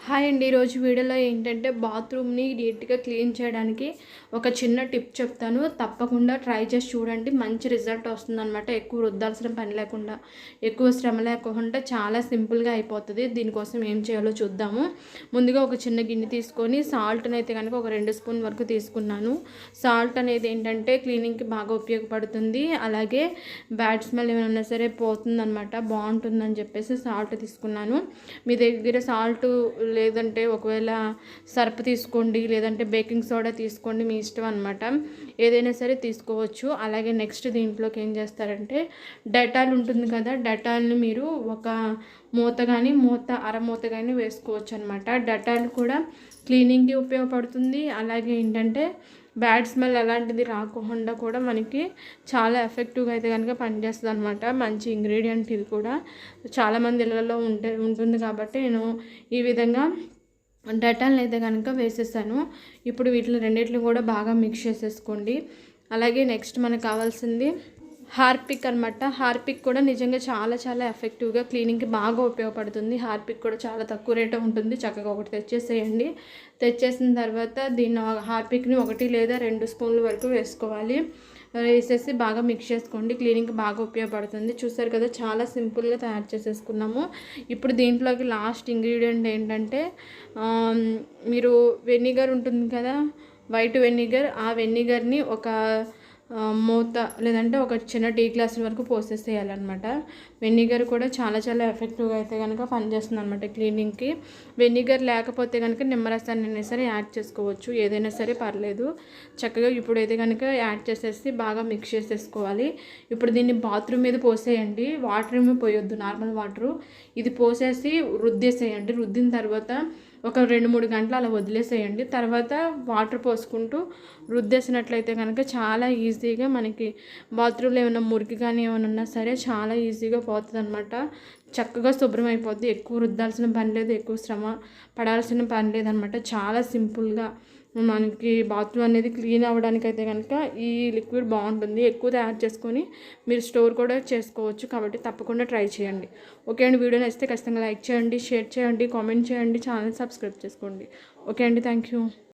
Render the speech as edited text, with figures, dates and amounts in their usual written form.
Hi అండి. ఈరోజు వీడియోలో ఏంటంటే బాత్రూమ్ని నీట్గా క్లీన్ చేయడానికి ఒక చిన్న టిప్ చెప్తాను. తప్పకుండా ట్రై చేసి చూడండి. మంచి రిజల్ట్ వస్తుందన్నమాట. ఎక్కువ రుద్దాల్సిన పని లేకుండా, ఎక్కువ శ్రమ లేకుండా చాలా సింపుల్గా అయిపోతుంది. దీనికోసం ఏం చేయాలో చూద్దాము. ముందుగా ఒక చిన్న గిన్నె తీసుకొని సాల్ట్ని అయితే కనుక ఒక 2 స్పూన్ వరకు తీసుకున్నాను. సాల్ట్ అనేది ఏంటంటే క్లీనింగ్కి బాగా ఉపయోగపడుతుంది. అలాగే బ్యాడ్ స్మెల్ ఏమైనా ఉన్నా సరే పోతుందన్నమాట. బాగుంటుందని చెప్పేసి సాల్ట్ తీసుకున్నాను. మీ దగ్గర సాల్ట్ లేదంటే ఒకవేళ సర్ఫ్ తీసుకోండి, లేదంటే బేకింగ్ సోడా తీసుకోండి, మీ ఇష్టం అనమాట. ఏదైనా సరే తీసుకోవచ్చు. అలాగే నెక్స్ట్ దీంట్లోకి ఏం చేస్తారంటే డెటాల్ ఉంటుంది కదా, డెటాల్ని మీరు ఒక మూత కానీ అరమూత కానీ వేసుకోవచ్చు అనమాట. డెటాల్ కూడా క్లీనింగ్కి ఉపయోగపడుతుంది. అలాగే ఏంటంటే బ్యాడ్ స్మెల్ అలాంటిది రాకుండా కూడా మనకి చాలా ఎఫెక్టివ్గా అయితే కనుక పనిచేస్తుంది అనమాట. మంచి ఇంగ్రీడియంట్ ఇది కూడా చాలామంది ఇళ్ళలో ఉంటుంది కాబట్టి నేను ఈ విధంగా డెటాల్ని అయితే కనుక వేసేసాను. ఇప్పుడు వీటిని రెండింటిని కూడా బాగా మిక్స్ చేసేసుకోండి. అలాగే నెక్స్ట్ మనకు కావాల్సింది హార్పిక్ అనమాట. హార్పిక్ కూడా నిజంగా చాలా చాలా ఎఫెక్టివ్గా క్లీనింగ్కి బాగా ఉపయోగపడుతుంది. హార్పిక్ కూడా చాలా తక్కువ రేటు ఉంటుంది. చక్కగా ఒకటి తెచ్చేసేయండి. తెచ్చేసిన తర్వాత దీన్ని హార్పిక్ని 1 లేదా 2 స్పూన్ల వరకు వేసుకోవాలి. వేసేసి బాగా మిక్స్ చేసుకోండి. క్లీనింగ్కి బాగా ఉపయోగపడుతుంది. చూసారు కదా, చాలా సింపుల్గా తయారు చేసేసుకున్నాము. ఇప్పుడు దీంట్లోకి లాస్ట్ ఇంగ్రీడియంట్ ఏంటంటే మీరు వెనిగర్ ఉంటుంది కదా, వైట్ వెనిగర్, ఆ వెనిగర్ని ఒక మూత లేదంటే ఒక చిన్న టీ గ్లాసుల వరకు పోసేసేయాలన్నమాట. వెనిగర్ కూడా చాలా చాలా ఎఫెక్టివ్గా అయితే కనుక పనిచేస్తుంది అనమాట క్లీనింగ్కి. వెనిగర్ లేకపోతే కనుక నిమ్మరసాన్ని అయినా సరే యాడ్ చేసుకోవచ్చు. ఏదైనా సరే పర్లేదు. చక్కగా ఇప్పుడైతే కనుక యాడ్ చేసేసి బాగా మిక్స్ చేసేసుకోవాలి. ఇప్పుడు దీన్ని బాత్రూమ్ మీద పోసేయండి. వాటర్ ఏమీ పోయొద్దు, నార్మల్ వాటరు. ఇది పోసేసి రుద్దేసేయండి. రుద్దిన తర్వాత ఒక 2-3 గంటలు అలా వదిలేసేయండి. తర్వాత వాటర్ పోసుకుంటూ రుద్దేసినట్లయితే కనుక చాలా ఈజీగా మనకి బాత్రూంలో ఏమైనా మురికి కానీ ఏమైనా ఉన్నా సరే చాలా ఈజీగా పోతుంది అనమాట. చక్కగా శుభ్రం అయిపోద్ది. ఎక్కువ రుద్దాల్సిన పని లేదు, ఎక్కువ శ్రమ పడాల్సిన పని లేదనమాట. చాలా సింపుల్గా మనకి బాత్రూమ్ అనేది క్లీన్ అవ్వడానికి అయితే కనుక ఈ లిక్విడ్ బాగుంటుంది. ఎక్కువ తయారు చేసుకొని మీరు స్టోర్ కూడా చేసుకోవచ్చు. కాబట్టి తప్పకుండా ట్రై చేయండి. ఓకే అండి. వీడియో నచ్చితే ఖచ్చితంగా లైక్ చేయండి, షేర్ చేయండి, కామెంట్ చేయండి, ఛానల్ సబ్స్క్రైబ్ చేసుకోండి. ఓకే అండి. Thank you.